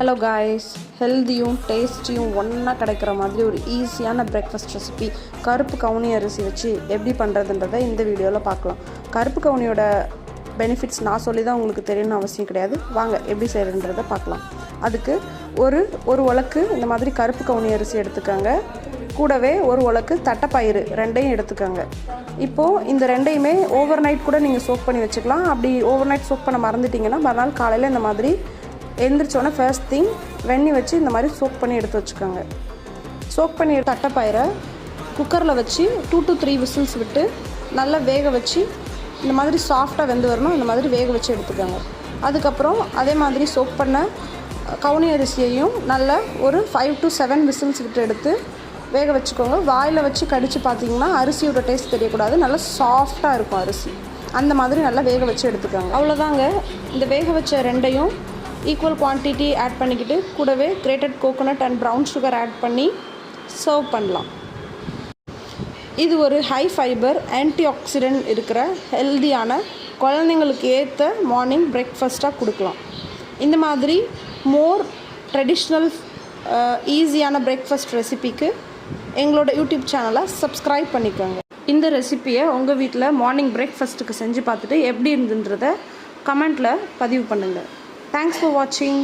Hello guys, ஹெல்த்தியும் டேஸ்டியும் ஒன்றா கிடைக்கிற மாதிரி ஒரு ஈஸியான பிரேக்ஃபாஸ்ட் ரெசிபி கருப்பு கவுனி அரிசி வச்சு எப்படி பண்ணுறதுன்றதை இந்த வீடியோவில் பார்க்கலாம். கருப்பு கவுனியோட பெனிஃபிட்ஸ் நான் சொல்லி தான் உங்களுக்கு தெரியணும்னு அவசியம் கிடையாது. வாங்க எப்படி செய்கிறன்றதை பார்க்கலாம். அதுக்கு ஒரு உலக்கு இந்த மாதிரி கருப்பு கவுனி அரிசி எடுத்துக்கோங்க. கூடவே ஒரு உலக்கு தட்டைப்பயிறு ரெண்டையும் எடுத்துக்கோங்க. இப்போது இந்த ரெண்டையுமே ஓவர் நைட் கூட நீங்கள் சோக் பண்ணி வச்சுக்கலாம். அப்படி ஓவர் நைட் சோக் பண்ண மறந்துட்டிங்கன்னா மறுநாள் காலையில் இந்த மாதிரி எழுந்திரிச்சோன்னே ஃபர்ஸ்ட் திங் வெண்ணி வச்சு இந்த மாதிரி சோக் பண்ணி எடுத்து வச்சுக்கோங்க. சோக் பண்ணி தட்டைப்பயிரை குக்கரில் வச்சு 2 to 3 விசில்ஸ் விட்டு நல்லா வேக வச்சு இந்த மாதிரி சாஃப்டாக வெந்து வரணும். இந்த மாதிரி வேக வச்சு எடுத்துக்கோங்க. அதுக்கப்புறம் அதே மாதிரி சோக் பண்ண கவுனி அரிசியையும் நல்லா ஒரு 5 to 7 விசில்ஸ் விட்டு எடுத்து வேக வச்சுக்கோங்க. வாயில் வச்சு கடித்து பார்த்தீங்கன்னா அரிசியோட டேஸ்ட் தெரியக்கூடாது, நல்லா சாஃப்டாக இருக்கும் அரிசி. அந்த மாதிரி நல்லா வேக வச்சு எடுத்துக்கோங்க. அவ்வளோதாங்க. இந்த வேக வச்ச ரெண்டையும் ஈக்குவல் குவான்டிட்டி ஆட் பண்ணிக்கிட்டு கூடவே grated coconut and brown sugar add பண்ணி சர்வ் பண்ணலாம். இது ஒரு ஹை ஃபைபர் ஆன்டி ஆக்சிடென்ட் இருக்கிற ஹெல்தியான குழந்தைங்களுக்கு ஏற்ற மார்னிங் பிரேக்ஃபாஸ்ட்டாக கொடுக்கலாம். இந்த மாதிரி மோர் ட்ரெடிஷ்னல் ஈஸியான பிரேக்ஃபாஸ்ட் ரெசிபிக்கு எங்களோட யூடியூப் சேனலை சப்ஸ்கிரைப் பண்ணிக்கோங்க. இந்த ரெசிப்பியை உங்கள் வீட்டில் மார்னிங் பிரேக்ஃபாஸ்ட்டுக்கு செஞ்சு பார்த்துட்டு எப்படி இருந்துன்றதை கமெண்ட்டில் பதிவு பண்ணுங்கள். Thanks for watching.